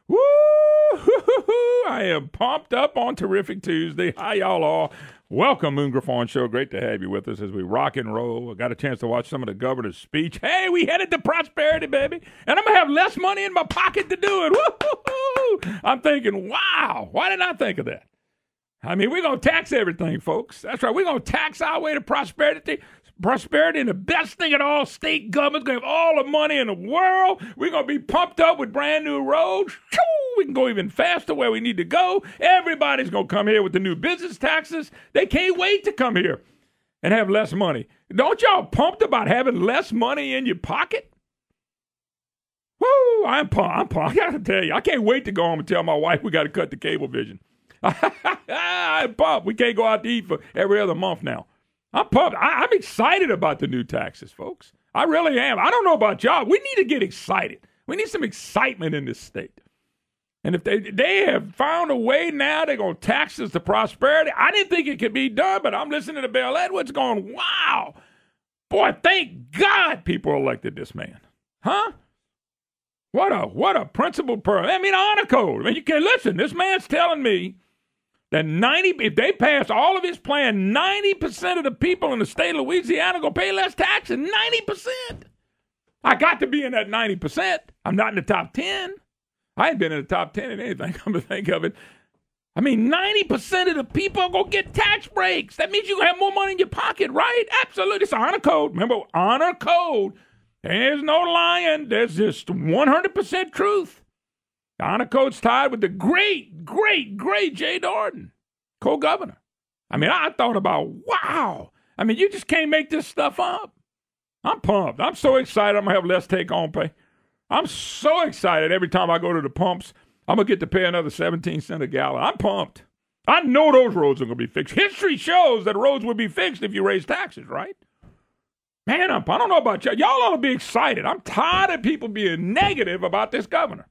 Woo! I am pumped up on Terrific Tuesday. How y'all are? Welcome, Moon Griffon Show. Great to have you with us as we rock and roll. I got a chance to watch some of the governor's speech. Hey, we headed to prosperity, baby. And I'm going to have less money in my pocket to do it. Woo-hoo-hoo! I'm thinking, wow, why didn't I think of that? I mean, we're going to tax everything, folks. That's right. We're going to tax our way to prosperity. Prosperity, and the best thing at all, state government's going to have all the money in the world. We're going to be pumped up with brand new roads. We can go even faster where we need to go. Everybody's going to come here with the new business taxes. They can't wait to come here and have less money. Don't y'all pumped about having less money in your pocket? Woo, I'm pumped. I got to tell you, I can't wait to go home and tell my wife we got to cut the cable vision. I'm pumped. We can't go out to eat for every other month now. I'm pumped. I'm excited about the new taxes, folks. I really am. I don't know about y'all. We need to get excited. We need some excitement in this state. And if they have found a way now, they're going to tax us to prosperity. I didn't think it could be done, but I'm listening to Bill Edwards going, wow. Boy, thank God people elected this man. Huh? What a principled person. I mean, honor code. I mean, you can listen. This man's telling me that if they pass all of his plan, 90% of the people in the state of Louisiana going to pay less taxes. 90%. I got to be in that 90%. I'm not in the top 10. I ain't been in the top 10 in anything, come to think of it. I mean, 90% of the people are going to get tax breaks. That means you're going to have more money in your pocket, right? Absolutely. It's honor code. Remember, honor code. There's no lying. There's just 100% truth. The honor code's tied with the great, great, great Jay Dorden, co-governor. I mean, I thought about, wow. I mean, you just can't make this stuff up. I'm pumped. I'm so excited I'm going to have less take-home pay. I'm so excited every time I go to the pumps, I'm going to get to pay another 17 cents a gallon. I'm pumped. I know those roads are going to be fixed. History shows that roads will be fixed if you raise taxes, right? Man, I don't know about y'all. Y'all ought to be excited. I'm tired of people being negative about this governor.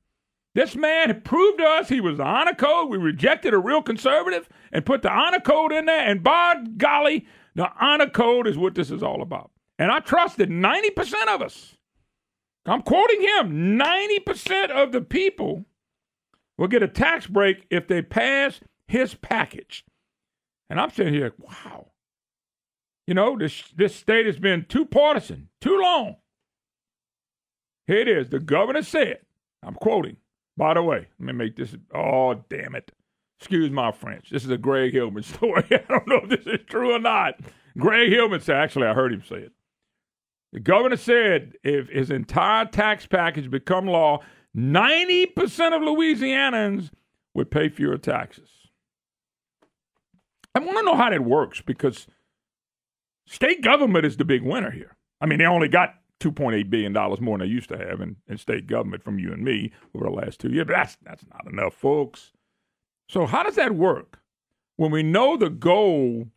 This man proved to us he was the honor code. We rejected a real conservative and put the honor code in there. And by golly, the honor code is what this is all about. And I trusted 90% of us. I'm quoting him. 90% of the people will get a tax break if they pass his package. And I'm sitting here, wow. You know, this state has been too partisan, too long. Here it is. The governor said, I'm quoting, by the way, let me make this, oh, damn it. Excuse my French. This is a Greg Hillman story. I don't know if this is true or not. Greg Hillman said, actually, I heard him say it. The governor said if his entire tax package become law, 90% of Louisianans would pay fewer taxes. I want to know how that works because state government is the big winner here. I mean, they only got $2.8 billion more than they used to have in state government from you and me over the last 2 years. But that's not enough, folks. So how does that work? When we know the goal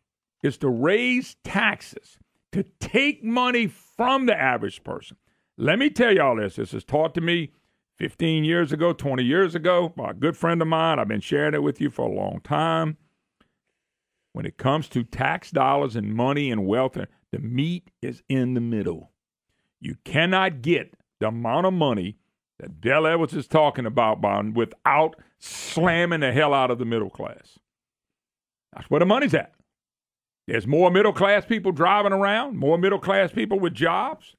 is to raise taxes, to take money from the average person. Let me tell y'all this. This was taught to me 15 years ago, 20 years ago by a good friend of mine. I've been sharing it with you for a long time. When it comes to tax dollars and money and wealth, the meat is in the middle. You cannot get the amount of money that Bill Edwards is talking about without slamming the hell out of the middle class. That's where the money's at. There's more middle-class people driving around, more middle-class people with jobs,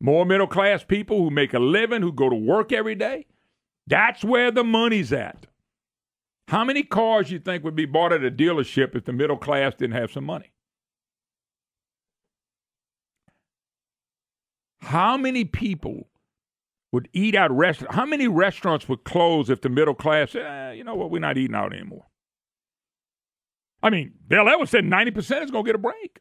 more middle-class people who make a living, who go to work every day. That's where the money's at. How many cars you think would be bought at a dealership if the middle class didn't have some money? How many people would eat out at restaurants? How many restaurants would close if the middle class said, you know what, we're not eating out anymore? I mean, Bill Edwards said 90% is going to get a break.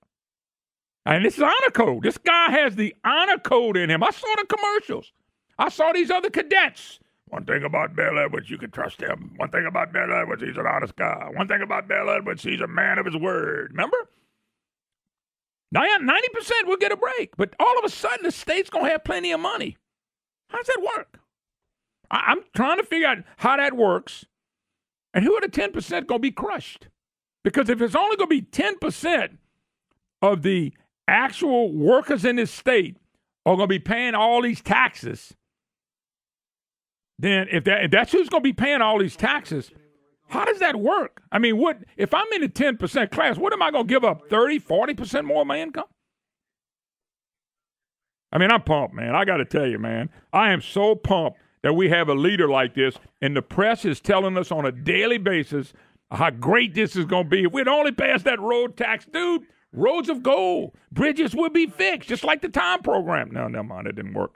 And this is honor code. This guy has the honor code in him. I saw the commercials. I saw these other cadets. One thing about Bill Edwards, you can trust him. One thing about Bill Edwards, he's an honest guy. One thing about Bill Edwards, he's a man of his word. Remember? Now, 90% will get a break. But all of a sudden, the state's going to have plenty of money. How does that work? I'm trying to figure out how that works. And who are the 10% going to be crushed? Because if it's only going to be 10% of the actual workers in this state are going to be paying all these taxes, then if that's who's going to be paying all these taxes, how does that work? I mean, what if I'm in the 10% class, what am I going to give up, 30, 40% more of my income? I mean, I'm pumped, man. I got to tell you, man, I am so pumped that we have a leader like this, and the press is telling us on a daily basis how great this is going to be. If we'd only pass that road tax, dude, roads of gold, bridges would be fixed, just like the time program. No, never mind, it didn't work.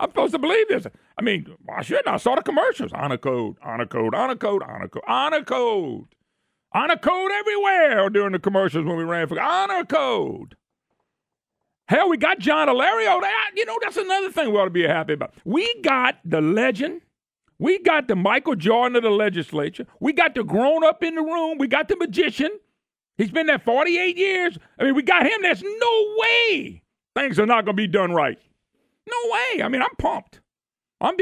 I'm supposed to believe this. I mean, why shouldn't I? Saw the commercials. Honor code, honor code, honor code, honor code, honor code. Honor code everywhere during the commercials when we ran for honor code. Hell, we got John Alario. That's another thing we ought to be happy about. We got the legend. We got the Michael Jordan of the legislature. We got the grown-up in the room. We got the magician. He's been there 48 years. I mean, we got him. There's no way things are not going to be done right. No way. I mean, I'm pumped. I'm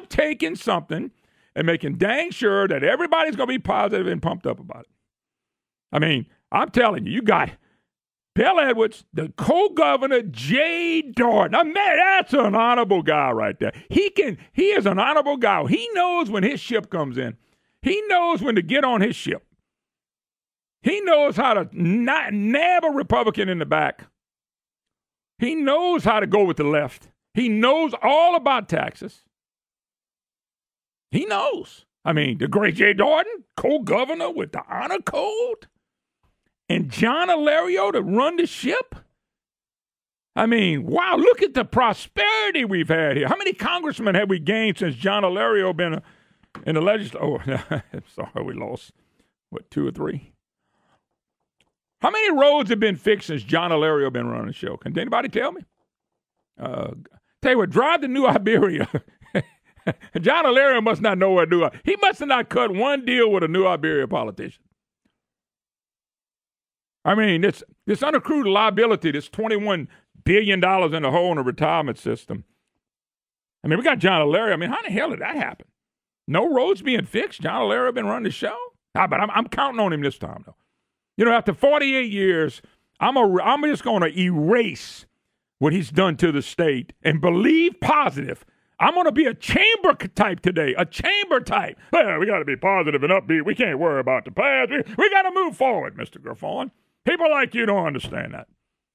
taking something and making dang sure that everybody's going to be positive and pumped up about it. I mean, I'm telling you, you got Bill Edwards, the co-governor, Jay Dart. Now, man, that's an honorable guy right there. He is an honorable guy. He knows when his ship comes in. He knows when to get on his ship. He knows how to nab a Republican in the back. He knows how to go with the left. He knows all about taxes. He knows. I mean, the great Jay Dardon, co-governor with the honor code, and John Alario to run the ship. I mean, wow, look at the prosperity we've had here. How many congressmen have we gained since John Alario been in the legislature? Oh, I'm sorry, we lost, 2 or 3? How many roads have been fixed since John Alario been running the show? Can anybody tell me? Tell you what, drive to New Iberia. John Alario must not know where he must have not cut one deal with a New Iberia politician. I mean, this unaccrued liability, this $21 billion in the hole in the retirement system. I mean, we got John Alario. I mean, how the hell did that happen? No roads being fixed? John Alario been running the show? But I'm counting on him this time, though. You know, after 48 years, I'm just going to erase what he's done to the state and believe positive. I'm going to be a chamber type today, a chamber type. Well, we got to be positive and upbeat. We can't worry about the past. We got to move forward, Mr. Griffon. People like you don't understand that.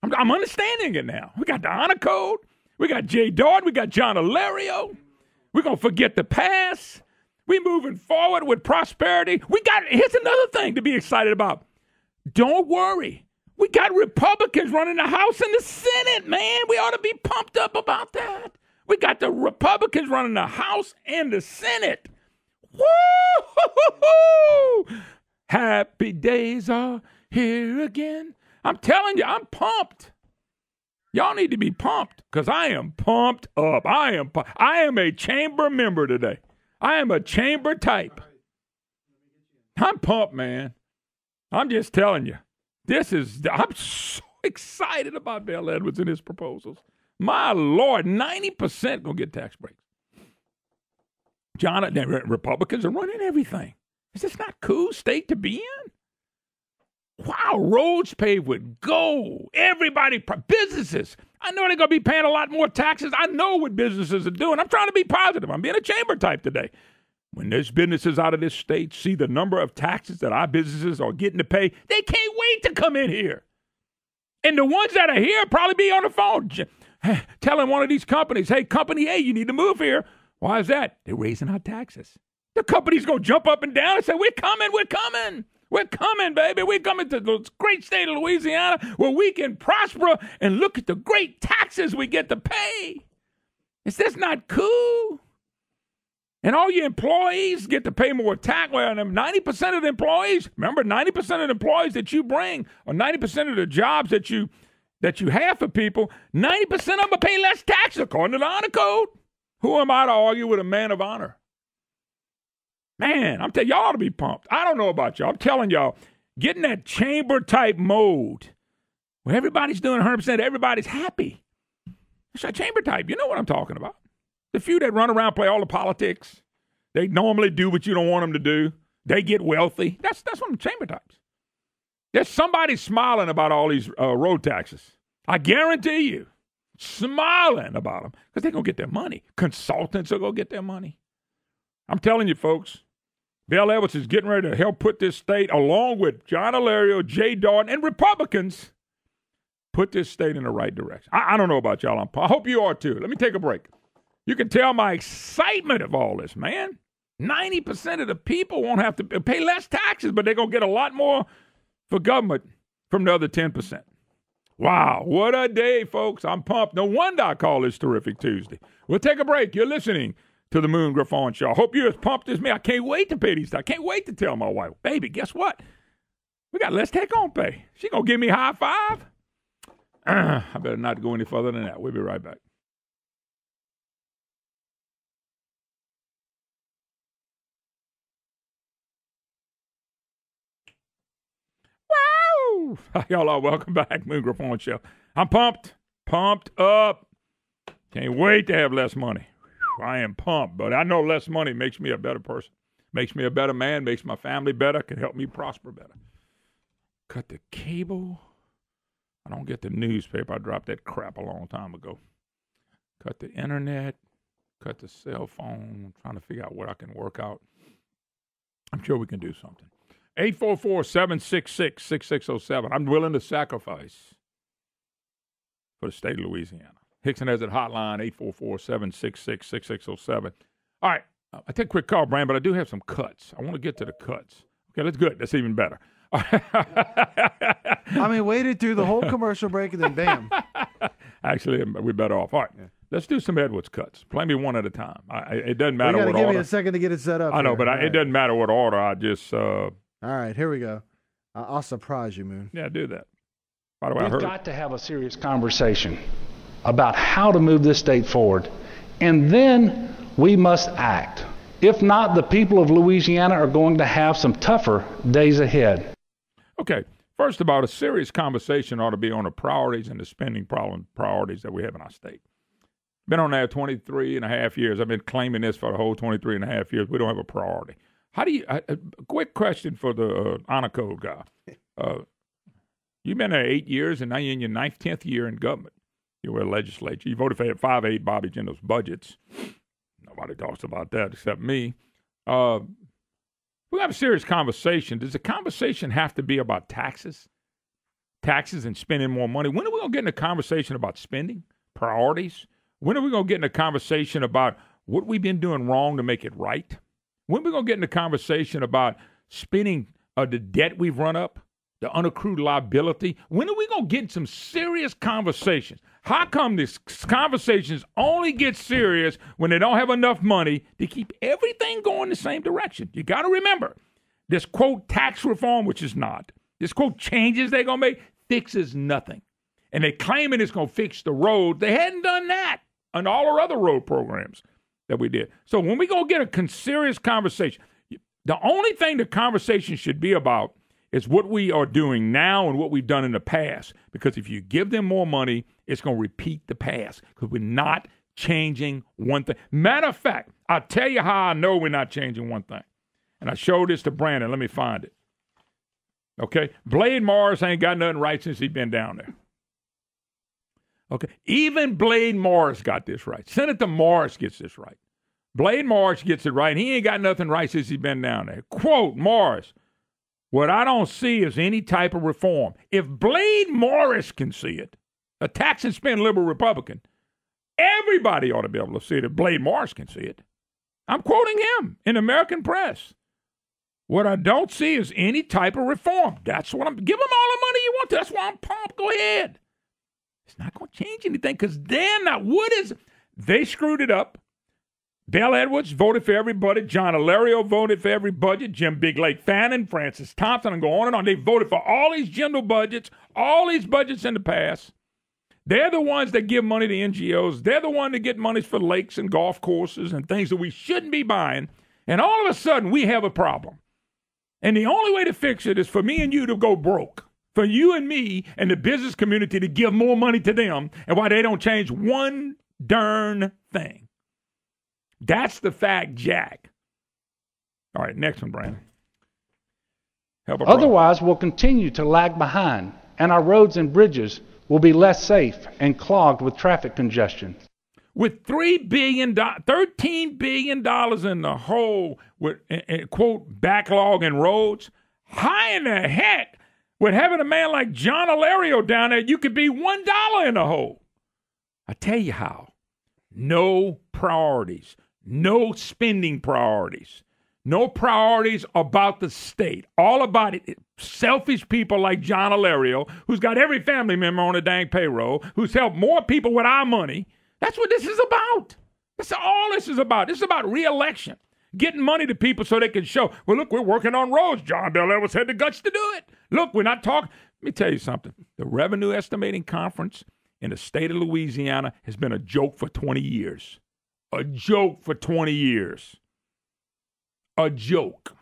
I'm understanding it now. We got the honor code. We got Jay Dard. We got John Alario. We're going to forget the past. We're moving forward with prosperity. Here's another thing to be excited about. Don't worry. We got Republicans running the House and the Senate, man. We ought to be pumped up about that. We got the Republicans running the House and the Senate. Woo! Happy days are here again. I'm telling you, I'm pumped. Y'all need to be pumped because I am pumped up. I am a chamber member today. I am a chamber type. I'm pumped, man. I'm just telling you. I'm so excited about Bill Edwards and his proposals. My Lord, 90% gonna get tax breaks. Republicans are running everything. Is this not cool state to be in? Wow, roads paved with gold. Everybody, businesses. I know they're gonna be paying a lot more taxes. I know what businesses are doing. I'm trying to be positive. I'm being a chamber type today. When there's businesses out of this state see the number of taxes that our businesses are getting to pay, they can't wait to come in here. And the ones that are here probably be on the phone telling one of these companies, hey, company A, you need to move here. Why is that? They're raising our taxes. The company's going to jump up and down and say, we're coming. We're coming, baby. We're coming to the great state of Louisiana where we can prosper and look at the great taxes we get to pay. Is this not cool? And all your employees get to pay more tax. Well, 90% of the employees, remember, 90% of the employees that you bring, or 90% of the jobs that you have for people, 90% of them will pay less tax according to the honor code. Who am I to argue with a man of honor? Man, I'm telling y'all ought to be pumped. I don't know about y'all. I'm telling y'all, getting that chamber type mode where everybody's doing 100%, everybody's happy. It's a chamber type. You know what I'm talking about. The few that run around, play all the politics, they normally do what you don't want them to do. They get wealthy. That's what I'm chamber types. There's somebody smiling about all these road taxes. I guarantee you, smiling about them because they're going to get their money. Consultants are going to get their money. I'm telling you, folks, Bill Edwards is getting ready to help put this state, along with John Alario, Jay Darden, and Republicans, put this state in the right direction. I don't know about y'all. I hope you are too. Let me take a break. You can tell my excitement of all this, man. 90% of the people won't have to pay less taxes, but they're going to get a lot more for government from the other 10%. Wow, what a day, folks. I'm pumped. No wonder I call this Terrific Tuesday. We'll take a break. You're listening to the Moon Griffon Show. I hope you're as pumped as me. I can't wait to pay these taxes. I can't wait to tell my wife, baby, guess what? We got less take-home pay. She going to give me a high five? I better not go any further than that. We'll be right back. Wow! Y'all are welcome back, Moon Griffon Show. I'm pumped up. Can't wait to have less money. I am pumped, but I know less money makes me a better person, makes me a better man, makes my family better, can help me prosper better. Cut the cable. I don't get the newspaper. I dropped that crap a long time ago. Cut the internet. Cut the cell phone. I'm trying to figure out what I can work out. I'm sure we can do something. 844-766-6607. I'm willing to sacrifice for the state of Louisiana. Hickson has it hotline, 844-766-6607. All right, I take a quick call, Brian, but I do have some cuts. I want to get to the cuts. Okay, that's good. That's even better. I mean, waited through the whole commercial break and then bam. Actually, we're better off. All right, let's do some Edwards cuts. Play me one at a time. It doesn't matter what order. You got to give me a second to get it set up. I know, but it doesn't matter what order. I just... All right, here we go. I'll surprise you, Moon. Yeah, do that. By the way, We've got to have a serious conversation about how to move this state forward, and then we must act. If not, the people of Louisiana are going to have some tougher days ahead. Okay, first of all, a serious conversation ought to be on the priorities and the spending priorities that we have in our state. Been on that 23 and a half years. I've been claiming this for the whole 23 and a half years. We don't have a priority. How do you, a quick question for the honor code guy. You've been there 8 years, and now you're in your 9th, 10th year in government. You were a legislature. You voted for 5-8 Bobby Jindal's budgets. Nobody talks about that except me. We have a serious conversation. Does the conversation have to be about taxes? Taxes and spending more money? When are we going to get in a conversation about spending? Priorities? When are we going to get in a conversation about what we've been doing wrong to make it right? When are we going to get in a conversation about spending the debt we've run up? The unaccrued liability? When are we going to get in some serious conversations? How come these conversations only get serious when they don't have enough money to keep everything going the same direction? You got to remember, this, quote, tax reform, which is not, this, quote, changes they're going to make, fixes nothing. And they claiming it's going to fix the road. They hadn't done that on all our other road programs that we did. So when we going to get a serious conversation, the only thing the conversation should be about is what we are doing now and what we've done in the past. Because if you give them more money, it's going to repeat the past. Because we're not changing one thing. Matter of fact, I'll tell you how I know we're not changing one thing. And I showed this to Brandon. Let me find it. Okay? Blade Morris ain't got nothing right since he's been down there. Okay? Even Blade Morris got this right. Senator Morris gets this right. Blade Morris gets it right. And he ain't got nothing right since he's been down there. Quote, Morris. What I don't see is any type of reform. If Blade Morris can see it, a tax and spend liberal Republican, everybody ought to be able to see it if Blade Morris can see it. I'm quoting him in American press. What I don't see is any type of reform. That's what give them all the money you want to. That's why I'm pumped. Go ahead. It's not going to change anything because they're not. They screwed it up. Bill Edwards voted for every budget. John Alario voted for every budget. Jim Big Lake Fannin, Francis Thompson, and go on and on. They voted for all these general budgets, all these budgets in the past. They're the ones that give money to NGOs. They're the ones that get monies for lakes and golf courses and things that we shouldn't be buying. And all of a sudden, we have a problem. And the only way to fix it is for me and you to go broke. For you and me and the business community to give more money to them and why they don't change one darn thing. That's the fact, Jack. All right, next one, Brandon. Otherwise, we'll continue to lag behind, and our roads and bridges will be less safe and clogged with traffic congestion. With $13 billion in the hole with, quote, backlog in roads, how in the heck, with having a man like John Alario down there, you could be $1 in the hole? I tell you how. No priorities. No spending priorities. No priorities about the state. All about it. Selfish people like John Alario, who's got every family member on a dang payroll, who's helped more people with our money. That's what this is about. That's all this is about. This is about re-election. Getting money to people so they can show, well, look, we're working on roads. John Bel Edwards had the guts to do it. Look, we're not talking. Let me tell you something. The Revenue Estimating Conference in the state of Louisiana has been a joke for 20 years. A joke for 20 years. A joke.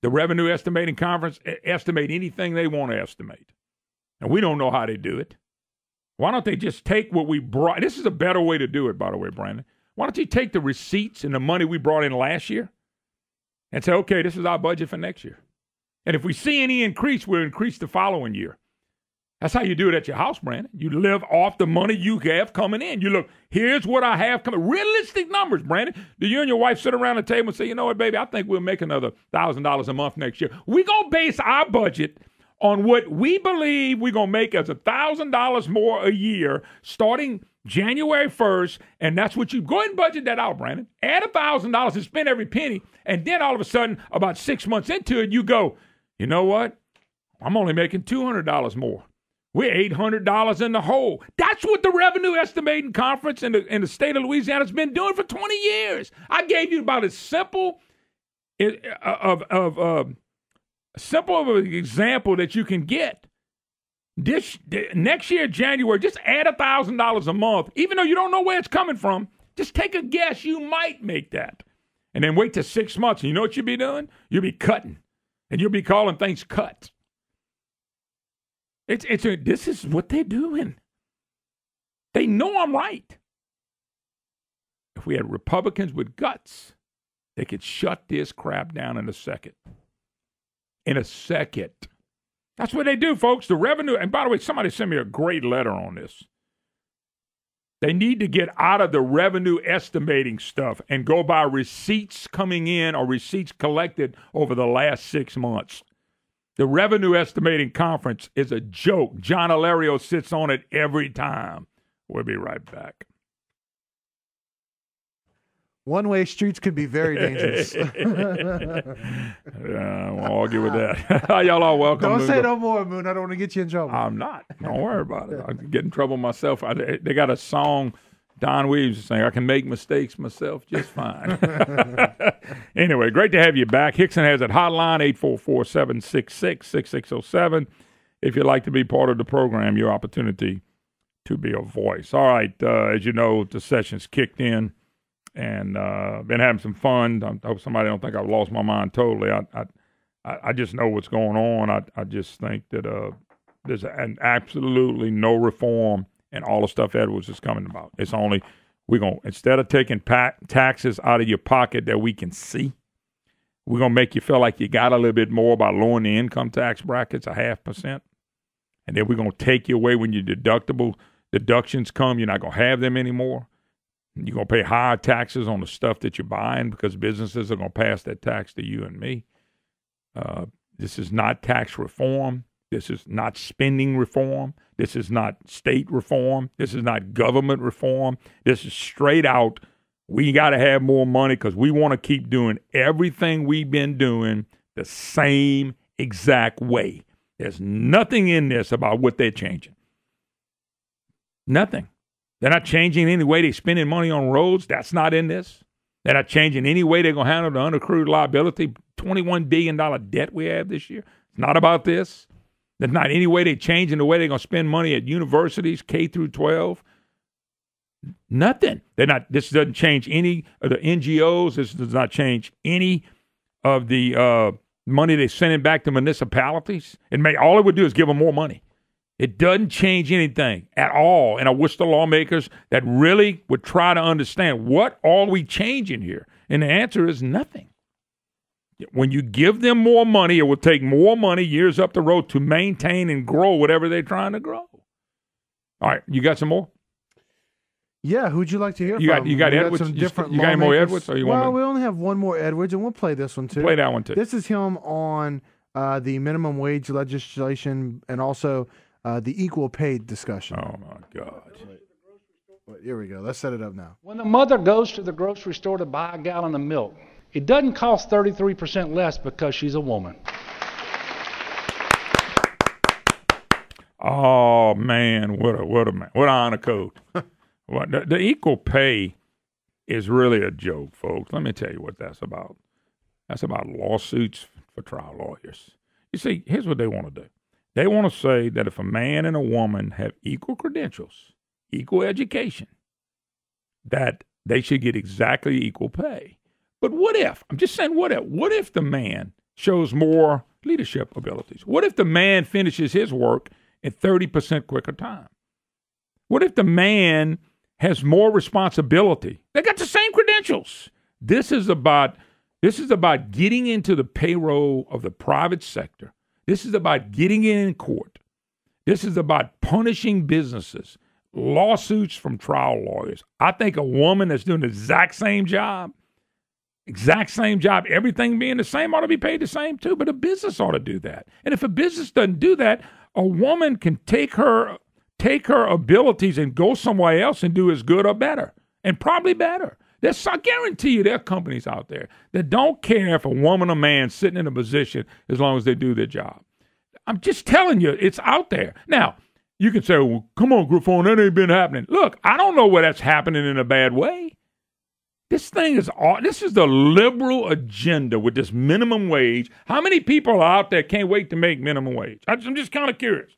The Revenue Estimating Conference estimate anything they want to estimate. And we don't know how they do it. Why don't they just take what we brought? This is a better way to do it, by the way, Brandon. Why don't you take the receipts and the money we brought in last year and say, okay, this is our budget for next year. And if we see any increase, we'll increase the following year. That's how you do it at your house, Brandon. You live off the money you have coming in. You look, here's what I have coming. Realistic numbers, Brandon. Do you and your wife sit around the table and say, you know what, baby, I think we'll make another $1,000 a month next year. We're going to base our budget on what we believe we're going to make as $1,000 more a year starting January 1st, and that's what you go ahead and budget that out, Brandon. Add $1,000 and spend every penny, and then all of a sudden, about 6 months into it, you go, you know what? I'm only making $200 more. We're $800 in the hole. That's what the Revenue Estimating Conference in the state of Louisiana has been doing for 20 years. I gave you about as simple of an example that you can get. Next year, January, just add $1,000 a month, even though you don't know where it's coming from. Just take a guess. You might make that. And then wait till 6 months. And you know what you'll be doing? You'll be cutting. And you'll be calling things cuts. This is what they're doing. They know I'm right. If we had Republicans with guts, they could shut this crap down in a second. In a second. That's what they do, folks. The revenue, and by the way, somebody sent me a great letter on this. They need to get out of the revenue estimating stuff and go by receipts coming in or receipts collected over the last 6 months. The Revenue Estimating Conference is a joke. John Alario sits on it every time. We'll be right back. One-way streets could be very dangerous. I won't argue with that. Y'all are welcome. Don't say no more, Moon. I don't want to get you in trouble. I'm not. Don't worry about it. I get in trouble myself. They got a song, Don Weaves is saying, I can make mistakes myself just fine. Anyway, great to have you back. Hickson has that hotline, 844-766-6607. If you'd like to be part of the program, your opportunity to be a voice. All right, as you know, the session's kicked in. And been having some fun. I hope somebody don't think I've lost my mind totally. I just know what's going on. I just think that there's absolutely no reform in all the stuff Edwards is coming about. It's only instead of taking taxes out of your pocket that we can see, we're gonna make you feel like you got a little bit more by lowering the income tax brackets 0.5%, and then we're gonna take you away when your deductions come. You're not gonna have them anymore. You're going to pay higher taxes on the stuff that you're buying because businesses are going to pass that tax to you and me. This is not tax reform. This is not spending reform. This is not state reform. This is not government reform. This is straight out, we got to have more money because we want to keep doing everything we've been doing the same exact way. There's nothing in this about what they're changing. Nothing. They're not changing any way they're spending money on roads. That's not in this. They're not changing any way they're going to handle the unaccrued liability, $21 billion debt we have this year. It's not about this. There's not any way they're changing the way they're going to spend money at universities, K through 12. Nothing. This doesn't change any of the NGOs. This does not change any of the money they're sending back to municipalities. All it would do is give them more money. It doesn't change anything at all. And I wish the lawmakers that really would try to understand what are we changing here. And the answer is nothing. When you give them more money, it will take more money years up the road to maintain and grow whatever they're trying to grow. All right, you got some more? Yeah, who'd you like to hear You from? got We Edwards? some different You got any more lawmakers. Edwards? Or you Well, want we only have one more Edwards, and we'll play this one too. play that one too? This is him on the minimum wage legislation and also the equal pay discussion. Oh, my God. Wait, here we go. Let's set it up now. When the mother goes to the grocery store to buy a gallon of milk, it doesn't cost 33% less because she's a woman. Oh, man, what an honor code. The equal pay is really a joke, folks. Let me tell you what that's about. That's about lawsuits for trial lawyers. You see, here's what they want to do. They want to say that if a man and a woman have equal credentials, equal education, that they should get exactly equal pay. But what if, I'm just saying what if the man shows more leadership abilities? What if the man finishes his work in 30% quicker time? What if the man has more responsibility? They got the same credentials. This is about getting into the payroll of the private sector. This is about getting in court. This is about punishing businesses, lawsuits from trial lawyers. I think a woman that's doing the exact same job, everything being the same, ought to be paid the same too. But a business ought to do that. And if a business doesn't do that, a woman can take her abilities and go somewhere else and do as good or better, and probably better. I guarantee you there are companies out there that don't care if a woman or man sitting in a position as long as they do their job. I'm just telling you, it's out there. Now, you can say, well, come on, Griffon, that ain't been happening. Look, I don't know where that's happening in a bad way. This is the liberal agenda with this minimum wage. How many people are out there can't wait to make minimum wage? I'm just kind of curious.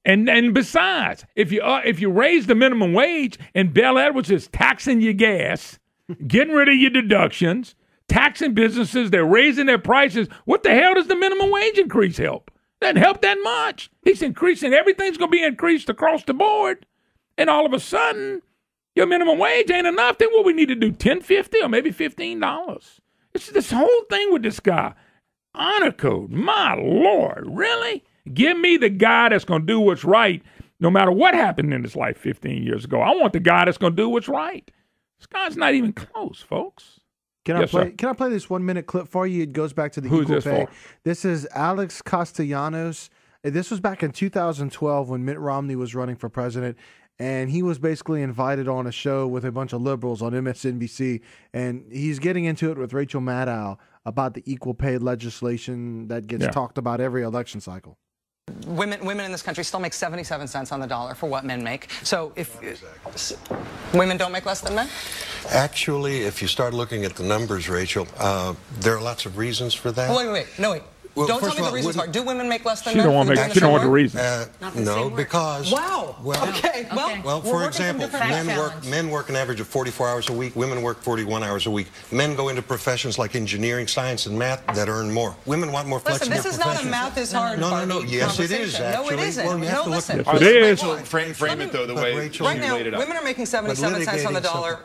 And besides, if you raise the minimum wage and Bell Edwards is taxing your gas, getting rid of your deductions, taxing businesses, they're raising their prices, what the hell does the minimum wage increase help? Doesn't help that much. He's increasing, everything's going to be increased across the board. And all of a sudden, your minimum wage ain't enough. Then what we need to do, $10.50 or maybe $15? It's this whole thing with this guy. Honor code, my Lord, really? Give me the guy that's going to do what's right no matter what happened in his life 15 years ago. I want the guy that's going to do what's right. This guy's not even close, folks. Can I play this 1 minute clip for you? It goes back to the Who's equal this pay. for? This is Alex Castellanos. This was back in 2012 when Mitt Romney was running for president. And he was basically invited on a show with a bunch of liberals on MSNBC. And he's getting into it with Rachel Maddow about the equal pay legislation that gets talked about every election cycle. Women in this country still make 77 cents on the dollar for what men make. So if women don't make less than men? Actually, if you start looking at the numbers, Rachel, there are lots of reasons for that. Oh, wait. No, Well, don't tell first me of the all, reasons are. Do women make less than She men? don't want to make. She don't want the reason. No, because Wow. Well, Okay. Well, for example, men work an average of 44 hours a week. Women work 41 hours a week. Men go into professions like engineering, science, and math that earn more. Women want more flexible Listen, this is not a professions. math is hard. No. Yes, it is actually. No, it isn't. Well, you have No, to look listen. at Yes, it is. Rachel, frame it though the way Rachel, you Right now, laid it out. women are making 77 cents on the dollar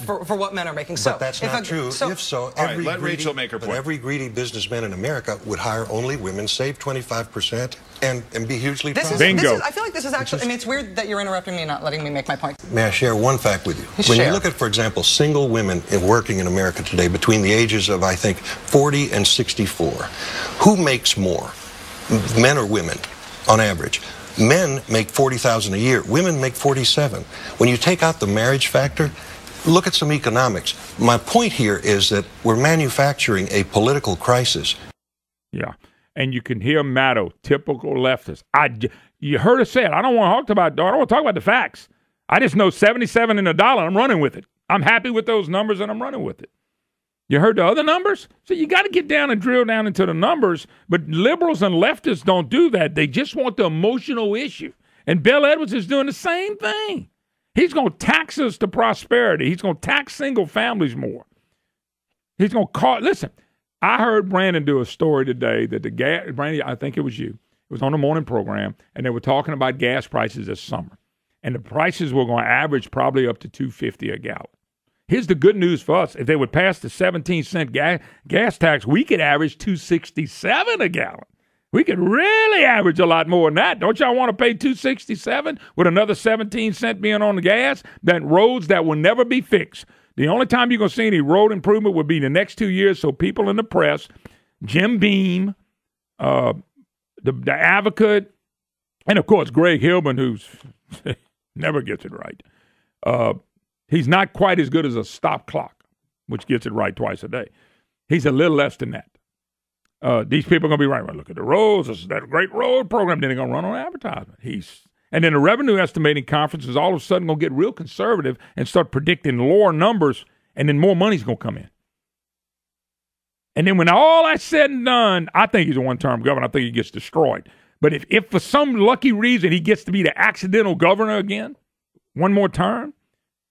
for what men are making. So But that's not true. If so, All right, let Rachel make her point. Every greedy businessman in America would hire only women, save 25%, and be hugely proud. Bingo. I feel like this is actually, I mean, it's weird that you're interrupting me and not letting me make my point. May I share one fact with you? When you look at, for example, single women working in America today between the ages of, I think, 40 and 64, who makes more, men or women, on average? Men make $40,000 a year. Women make $47,000. When you take out the marriage factor, look at some economics. My point here is that we're manufacturing a political crisis. Yeah. And you can hear Maddow, typical leftist. You heard her say it. I don't want to talk about the facts. I just know 77 and a dollar. I'm running with it. I'm happy with those numbers and I'm running with it. You heard the other numbers? So you got to get down and drill down into the numbers. But liberals and leftists don't do that. They just want the emotional issue. And Bell Edwards is doing the same thing. He's going to tax us to prosperity. He's going to tax single families more. He's going to listen, I heard Brandon do a story today that Brandon, I think it was you. It was on the morning program, and they were talking about gas prices this summer. And the prices were going to average probably up to $2.50 a gallon. Here's the good news for us. If they would pass the 17-cent gas tax, we could average $2.67 a gallon. We could really average a lot more than that. Don't y'all want to pay $2.67 with another 17 cents being on the gas? That roads that will never be fixed. The only time you're going to see any road improvement would be the next 2 years. So people in the press, Jim Beam, the Advocate, and of course Greg Hillman, who's never gets it right. He's not quite as good as a stop clock, which gets it right twice a day. He's a little less than that. These people are going to be right. Well, look at the roads. This is that great road program. Then they're going to run on advertisement. And then the revenue estimating conference is all of a sudden going to get real conservative and start predicting lower numbers, and then more money's going to come in. And then when all that's said and done, I think he's a one-term governor. I think he gets destroyed. But if for some lucky reason he gets to be the accidental governor again, one more term,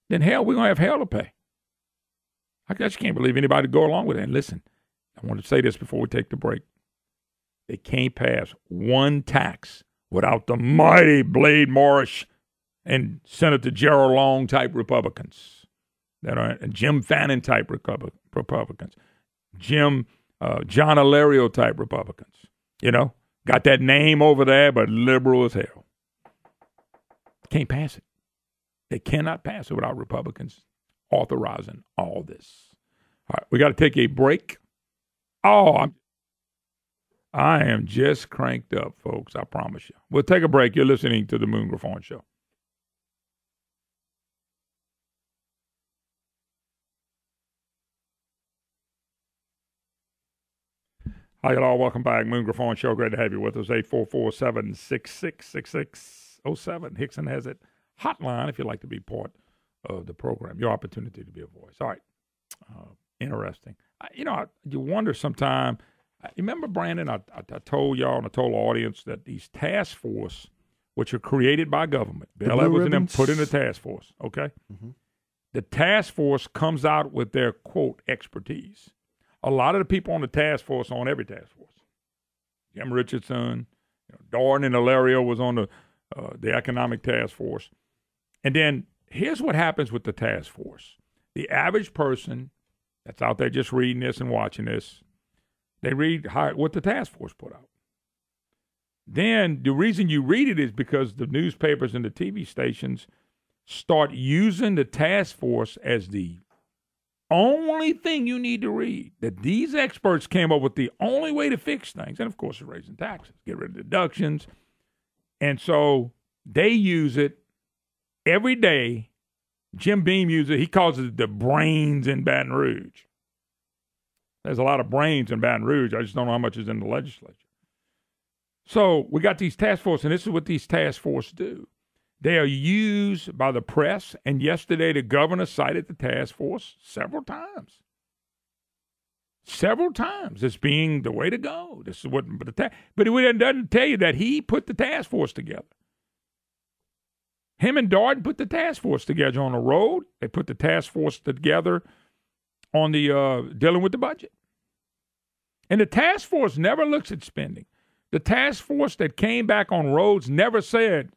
then hell, we're going to have hell to pay. I just can't believe anybody would go along with it. And listen, I want to say this before we take the break. They can't pass one tax without the mighty Blade Morris and Senator Gerald Long type Republicans, that are and Jim Fannin type Republicans, John Alario type Republicans. You know, got that name over there, but liberal as hell. Can't pass it. They cannot pass it without Republicans authorizing all this. All right, we got to take a break. Oh, I am just cranked up, folks. I promise you. We'll take a break. You're listening to the Moon Griffon Show. Hi, y'all. Welcome back. Moon Griffon Show. Great to have you with us. 844-766-6607. Hickson has it. Hotline if you'd like to be part of the program. Your opportunity to be a voice. All right. Interesting. You wonder sometime. You remember, Brandon, I told y'all and I told the audience that these task force, which are created by government, Bill Evans and them put in the task force, okay? Mm-hmm. The task force comes out with their, quote, expertise. A lot of the people on the task force are on every task force. Jim Richardson, Darden and Alario was on the economic task force. And then here's what happens with the task force. The average person that's out there just reading this and watching this, they read what the task force put out. Then the reason you read it is because the newspapers and the TV stations start using the task force as the only thing you need to read. That these experts came up with the only way to fix things. And, of course, it's raising taxes, get rid of deductions. And so they use it every day. Jim Beam uses it. He calls it the brains in Baton Rouge. There's a lot of brains in Baton Rouge. I just don't know how much is in the legislature. So we got these task force, and this is what these task force do. They are used by the press, and yesterday the governor cited the task force several times. Several times as being the way to go. This is what, but it doesn't tell you that he put the task force together. Him and Darden put the task force together on the road. They put the task force together on the dealing with the budget. And the task force never looks at spending. The task force that came back on roads never said,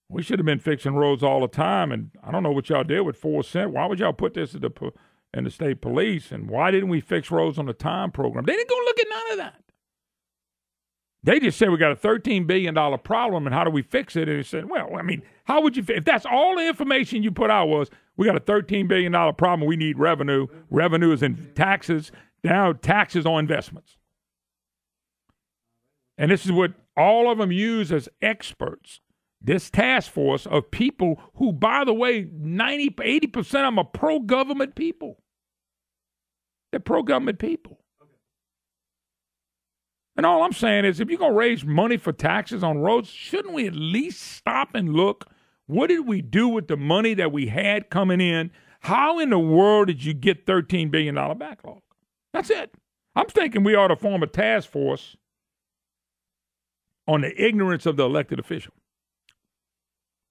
we should have been fixing roads all the time, and I don't know what y'all did with 4 cents. Why would y'all put this in the state police, and why didn't we fix roads on the time program? They didn't go look at none of that. They just said we got a $13 billion problem, and how do we fix it? And they said, how would you, if that's all the information you put out was, we got a $13 billion problem, we need revenue. Revenue is in taxes. Now taxes on investments. And this is what all of them use as experts. This task force of people who, by the way, 80% of them are pro-government people. They're pro-government people. And all I'm saying is, if you're going to raise money for taxes on roads, shouldn't we at least stop and look? What did we do with the money that we had coming in? How in the world did you get $13 billion backlog? That's it. I'm thinking we ought to form a task force on the ignorance of the elected official.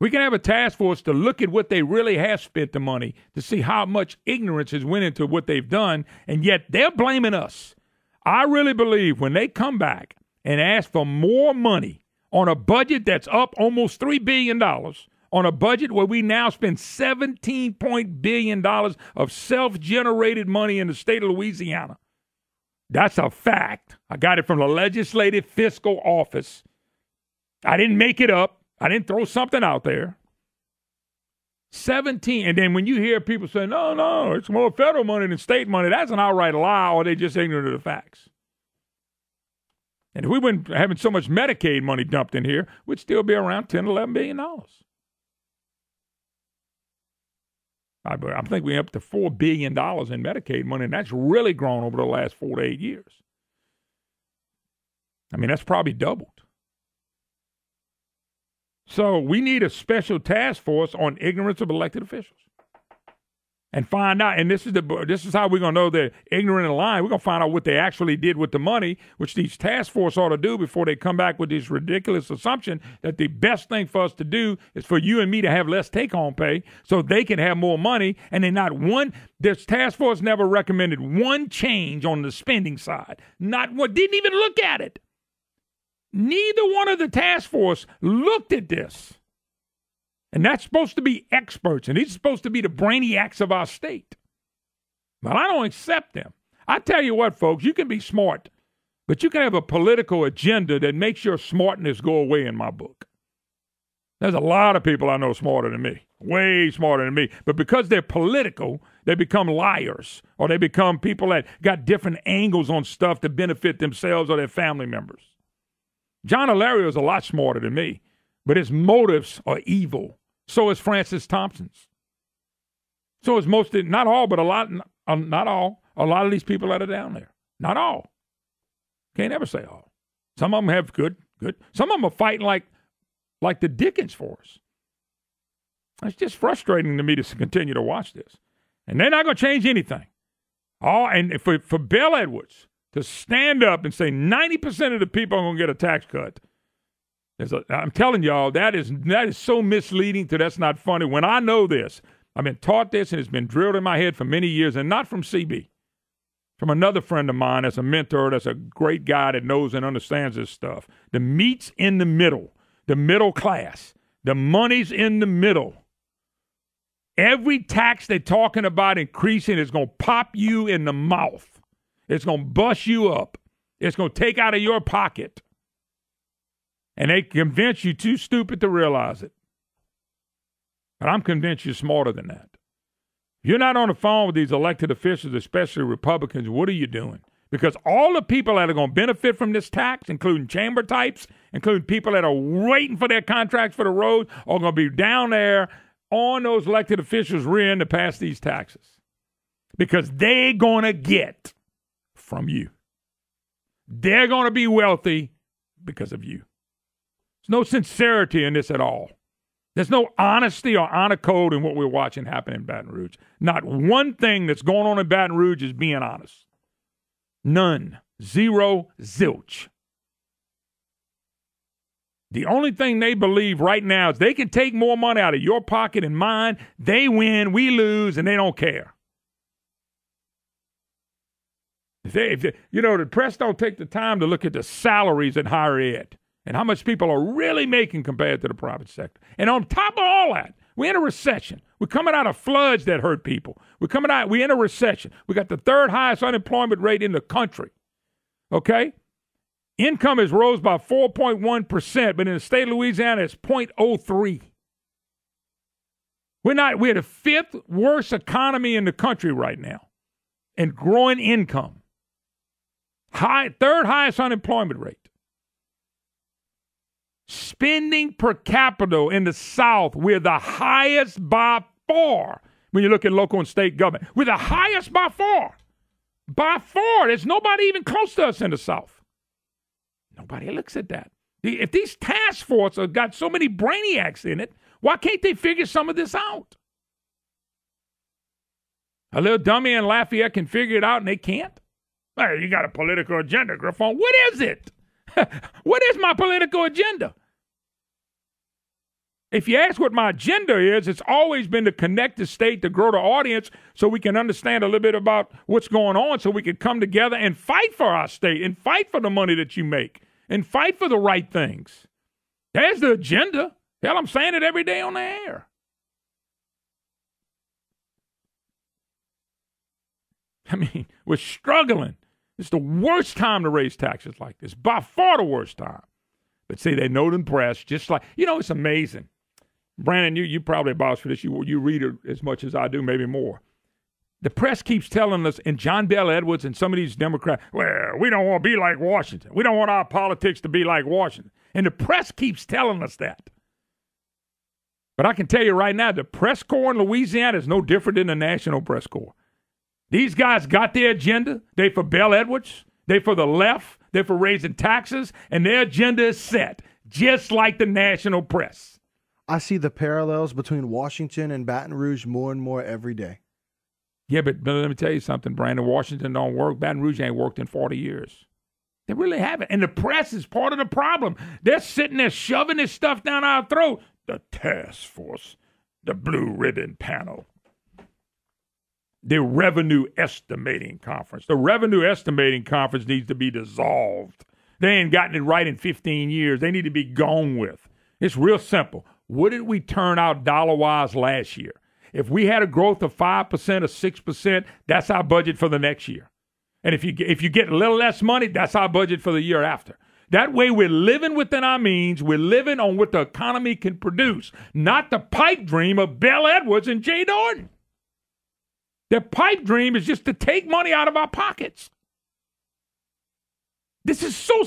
We can have a task force to look at what they really have spent the money to see how much ignorance has went into what they've done, and yet they're blaming us. I really believe when they come back and ask for more money on a budget that's up almost $3 billion, on a budget where we now spend $17 billion of self-generated money in the state of Louisiana, That's a fact. I got it from the Legislative Fiscal Office. I didn't make it up. I didn't throw something out there. 17. And then when you hear people say, no, it's more federal money than state money, that's an outright lie, or they just ignorant of the facts. And if we weren't having so much Medicaid money dumped in here, we'd still be around $10, $11 billion. I think we're up to $4 billion in Medicaid money, and that's really grown over the last 4 to 8 years. I mean, that's probably doubled. So we need a special task force on ignorance of elected officials and find out. And this is how we're going to know they're ignorant and lying. We're going to find out what they actually did with the money, which these task force ought to do before they come back with this ridiculous assumption that the best thing for us to do is for you and me to have less take-home pay so they can have more money. And then this task force never recommended one change on the spending side. Not one, didn't even look at it. Neither one of the task force looked at this. And that's supposed to be experts, and these are supposed to be the brainiacs of our state. But I don't accept them. I tell you what, folks, you can be smart, but you can have a political agenda that makes your smartness go away in my book. There's a lot of people I know smarter than me, way smarter than me. But because they're political, they become liars, or they become people that got different angles on stuff to benefit themselves or their family members. John Hilario is a lot smarter than me, but his motives are evil. So is Francis Thompson's. So is not all, but a lot of these people that are down there. Not all. Can't ever say all. Some of them have good. Some of them are fighting like the Dickens for us. It's just frustrating to me to continue to watch this. And they're not going to change anything. And for Bill Edwards to stand up and say 90% of the people are going to get a tax cut. I'm telling y'all, that is so misleading that's not funny. When I know this, I've been taught this and it's been drilled in my head for many years, and not from CB. From another friend of mine that's a mentor, that's a great guy that knows and understands this stuff. The meat's in the middle, the middle class. The money's in the middle. Every tax they're talking about increasing is going to pop you in the mouth. It's going to bust you up. It's going to take out of your pocket. And they convince you too stupid to realize it. But I'm convinced you're smarter than that. If you're not on the phone with these elected officials, especially Republicans, what are you doing? Because all the people that are going to benefit from this tax, including chamber types, including people that are waiting for their contracts for the road, are going to be down there on those elected officials' rear end to pass these taxes. Because they're going to get from you. They're going to be wealthy because of you. There's no sincerity in this at all. There's no honesty or honor code in what we're watching happen in Baton Rouge. Not one thing that's going on in Baton Rouge is being honest. None. Zero. Zilch. The only thing they believe right now is they can take more money out of your pocket and mine. They win, we lose, and they don't care. The press don't take the time to look at the salaries in higher ed and how much people are really making compared to the private sector. And on top of all that, we're in a recession. We're coming out of floods that hurt people. We're in a recession. We got the third highest unemployment rate in the country. Okay? Income has rose by 4.1%, but in the state of Louisiana, it's 0.03. We're the fifth worst economy in the country right now, and growing income. Third highest unemployment rate. Spending per capita in the South, we're the highest by far when you look at local and state government. We're the highest by far. By far. There's nobody even close to us in the South. Nobody looks at that. If these task forces have got so many brainiacs in it, why can't they figure some of this out? A little dummy in Lafayette can figure it out and they can't? Hey, you got a political agenda, Griffon. What is it? What is my political agenda? If you ask what my agenda is, it's always been to connect the state, to grow the audience so we can understand a little bit about what's going on, so we can come together and fight for our state and fight for the money that you make and fight for the right things. There's the agenda. Hell, I'm saying it every day on the air. I mean, we're struggling. It's the worst time to raise taxes like this. By far the worst time. But see, they know the press just like, it's amazing. Brandon, you probably boss for this. You read it as much as I do, maybe more. The press keeps telling us, and John Bel Edwards and some of these Democrats, well, we don't want to be like Washington. We don't want our politics to be like Washington. And the press keeps telling us that. But I can tell you right now, the press corps in Louisiana is no different than the National Press Corps. These guys got their agenda. They for Bel Edwards. They for the left. They're for raising taxes. And their agenda is set, just like the national press. I see the parallels between Washington and Baton Rouge more and more every day. Yeah, but let me tell you something, Brandon. Washington don't work. Baton Rouge ain't worked in 40 years. They really haven't. And the press is part of the problem. They're sitting there shoving this stuff down our throat. The task force, the blue ribbon panel, the revenue estimating conference. The revenue estimating conference needs to be dissolved. They ain't gotten it right in 15 years. They need to be gone with. It's real simple. What did we turn out dollar-wise last year? If we had a growth of 5% or 6%, that's our budget for the next year. And if you get a little less money, that's our budget for the year after. That way we're living within our means. We're living on what the economy can produce, not the pipe dream of Bel Edwards and Jay Norton. Their pipe dream is just to take money out of our pockets. This is so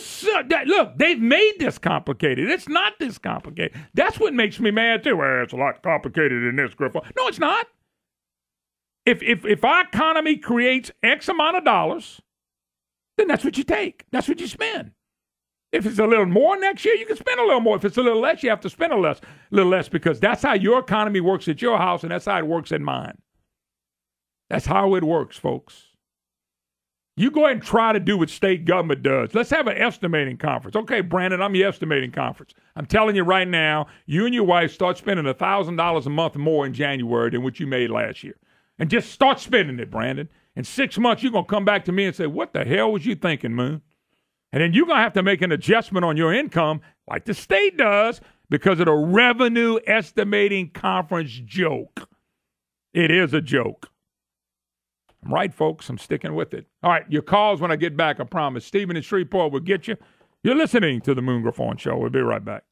look, they've made this complicated. It's not this complicated. That's what makes me mad too. Well, it's a lot complicated than this, Griffon. No, it's not. If our economy creates X amount of dollars, then that's what you take. That's what you spend. If it's a little more next year, you can spend a little more. If it's a little less, you have to spend a little less because that's how your economy works at your house and that's how it works at mine. That's how it works, folks. You go ahead and try to do what state government does. Let's have an estimating conference. Okay, Brandon, I'm your estimating conference. I'm telling you right now, you and your wife start spending $1,000 a month more in January than what you made last year. And just start spending it, Brandon. In 6 months, you're going to come back to me and say, what the hell was you thinking, Moon? And then you're going to have to make an adjustment on your income like the state does because of the revenue estimating conference joke. It is a joke. I'm right, folks. I'm sticking with it. All right, your calls when I get back, I promise. Stephen in Shreveport will get you. You're listening to the Moon Griffon Show. We'll be right back.